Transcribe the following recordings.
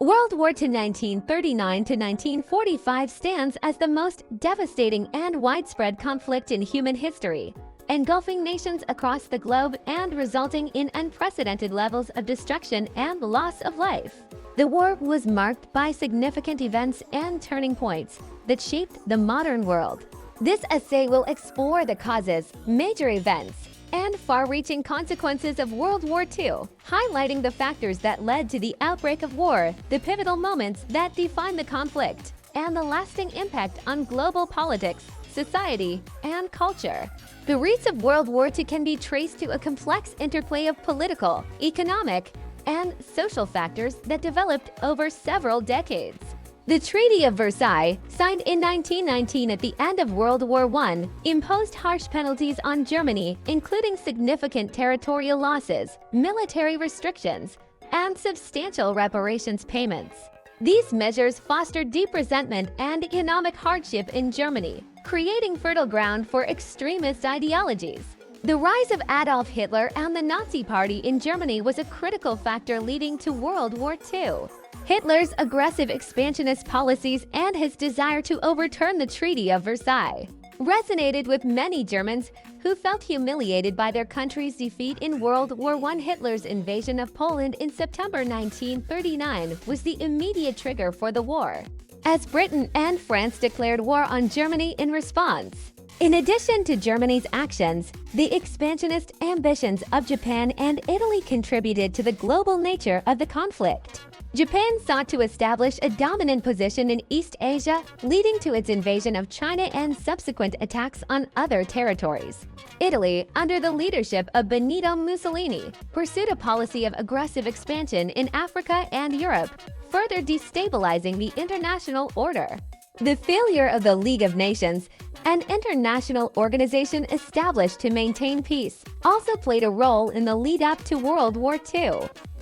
World War II 1939 to 1945 stands as the most devastating and widespread conflict in human history, engulfing nations across the globe and resulting in unprecedented levels of destruction and loss of life. The war was marked by significant events and turning points that shaped the modern world. This essay will explore the causes, major events, and far-reaching consequences of World War II, highlighting the factors that led to the outbreak of war, the pivotal moments that define the conflict, and the lasting impact on global politics, society, and culture. The roots of World War II can be traced to a complex interplay of political, economic, and social factors that developed over several decades. The Treaty of Versailles, signed in 1919 at the end of World War I, imposed harsh penalties on Germany, including significant territorial losses, military restrictions, and substantial reparations payments. These measures fostered deep resentment and economic hardship in Germany, creating fertile ground for extremist ideologies. The rise of Adolf Hitler and the Nazi Party in Germany was a critical factor leading to World War II. Hitler's aggressive expansionist policies and his desire to overturn the Treaty of Versailles resonated with many Germans who felt humiliated by their country's defeat in World War I. Hitler's invasion of Poland in September 1939 was the immediate trigger for the war, as Britain and France declared war on Germany in response. In addition to Germany's actions, the expansionist ambitions of Japan and Italy contributed to the global nature of the conflict. Japan sought to establish a dominant position in East Asia, leading to its invasion of China and subsequent attacks on other territories. Italy, under the leadership of Benito Mussolini, pursued a policy of aggressive expansion in Africa and Europe, further destabilizing the international order. The failure of the League of Nations, an international organization established to maintain peace, also played a role in the lead-up to World War II.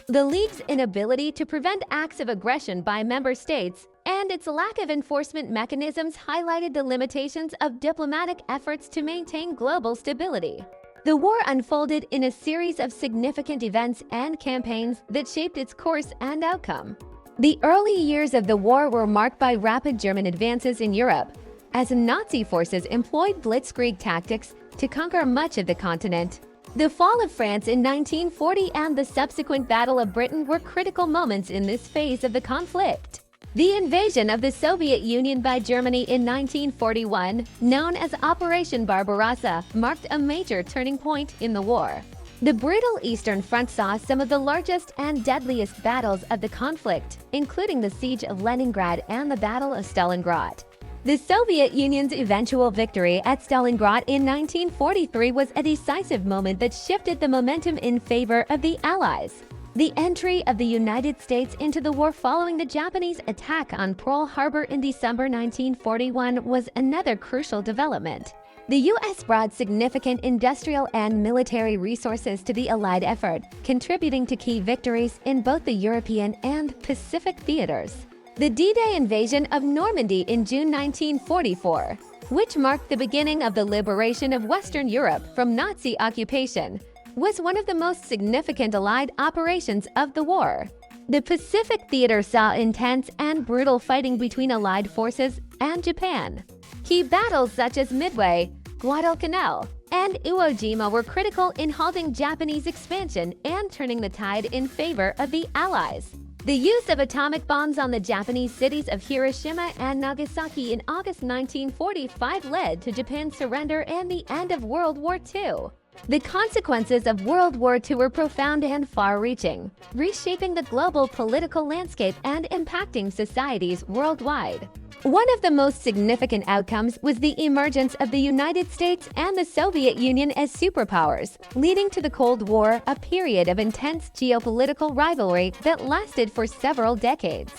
The League's inability to prevent acts of aggression by member states and its lack of enforcement mechanisms highlighted the limitations of diplomatic efforts to maintain global stability. The war unfolded in a series of significant events and campaigns that shaped its course and outcome. The early years of the war were marked by rapid German advances in Europe, as Nazi forces employed blitzkrieg tactics to conquer much of the continent. The fall of France in 1940 and the subsequent Battle of Britain were critical moments in this phase of the conflict. The invasion of the Soviet Union by Germany in 1941, known as Operation Barbarossa, marked a major turning point in the war. The brutal Eastern Front saw some of the largest and deadliest battles of the conflict, including the Siege of Leningrad and the Battle of Stalingrad. The Soviet Union's eventual victory at Stalingrad in 1943 was a decisive moment that shifted the momentum in favor of the Allies. The entry of the United States into the war following the Japanese attack on Pearl Harbor in December 1941 was another crucial development. The U.S. brought significant industrial and military resources to the Allied effort, contributing to key victories in both the European and Pacific theaters. The D-Day invasion of Normandy in June 1944, which marked the beginning of the liberation of Western Europe from Nazi occupation, was one of the most significant Allied operations of the war. The Pacific theater saw intense and brutal fighting between Allied forces and Japan. Key battles such as Midway, Guadalcanal, and Iwo Jima were critical in halting Japanese expansion and turning the tide in favor of the Allies. The use of atomic bombs on the Japanese cities of Hiroshima and Nagasaki in August 1945 led to Japan's surrender and the end of World War II. The consequences of World War II were profound and far-reaching, reshaping the global political landscape and impacting societies worldwide. One of the most significant outcomes was the emergence of the United States and the Soviet Union as superpowers, leading to the Cold War, a period of intense geopolitical rivalry that lasted for several decades.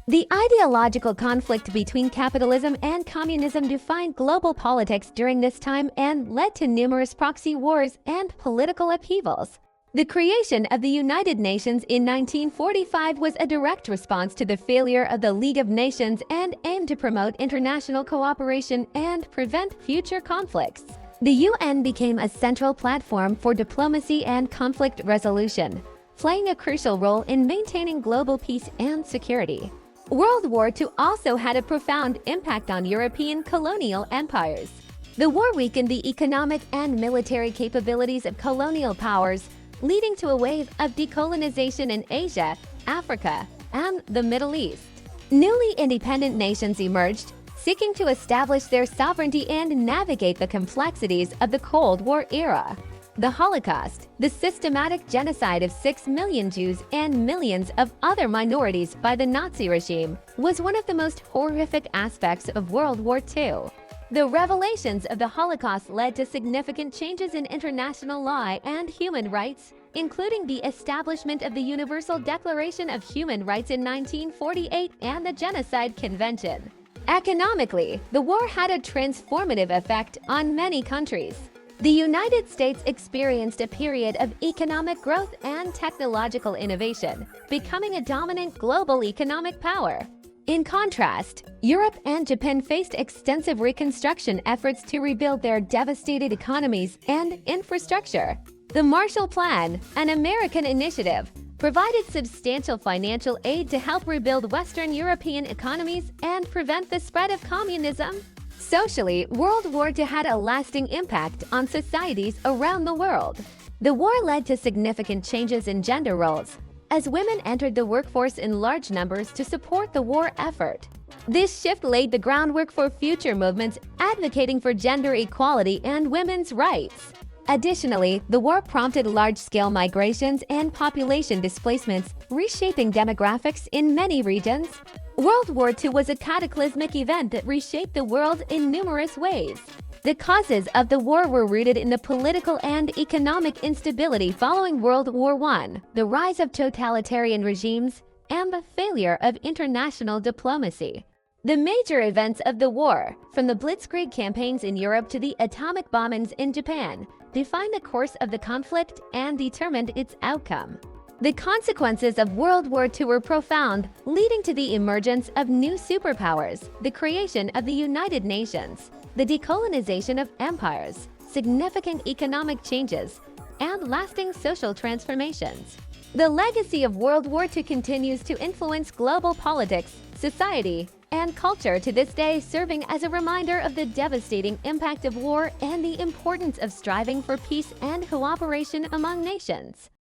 The ideological conflict between capitalism and communism defined global politics during this time and led to numerous proxy wars and political upheavals. The creation of the United Nations in 1945 was a direct response to the failure of the League of Nations and aimed to promote international cooperation and prevent future conflicts. The UN became a central platform for diplomacy and conflict resolution, playing a crucial role in maintaining global peace and security. World War II also had a profound impact on European colonial empires. The war weakened the economic and military capabilities of colonial powers, leading to a wave of decolonization in Asia, Africa, and the Middle East. Newly independent nations emerged, seeking to establish their sovereignty and navigate the complexities of the Cold War era. The Holocaust, the systematic genocide of 6 million Jews and millions of other minorities by the Nazi regime, was one of the most horrific aspects of World War II. The revelations of the Holocaust led to significant changes in international law and human rights, including the establishment of the Universal Declaration of Human Rights in 1948 and the Genocide Convention. Economically, the war had a transformative effect on many countries. The United States experienced a period of economic growth and technological innovation, becoming a dominant global economic power. In contrast, Europe and Japan faced extensive reconstruction efforts to rebuild their devastated economies and infrastructure. The Marshall Plan, an American initiative, provided substantial financial aid to help rebuild Western European economies and prevent the spread of communism. Socially, World War II had a lasting impact on societies around the world. The war led to significant changes in gender roles, as women entered the workforce in large numbers to support the war effort. This shift laid the groundwork for future movements advocating for gender equality and women's rights. Additionally, the war prompted large-scale migrations and population displacements, reshaping demographics in many regions. World War II was a cataclysmic event that reshaped the world in numerous ways. The causes of the war were rooted in the political and economic instability following World War I, the rise of totalitarian regimes, and the failure of international diplomacy. The major events of the war, from the Blitzkrieg campaigns in Europe to the atomic bombings in Japan, defined the course of the conflict and determined its outcome. The consequences of World War II were profound, leading to the emergence of new superpowers, the creation of the United Nations, the decolonization of empires, significant economic changes, and lasting social transformations. The legacy of World War II continues to influence global politics, society, and culture to this day, serving as a reminder of the devastating impact of war and the importance of striving for peace and cooperation among nations.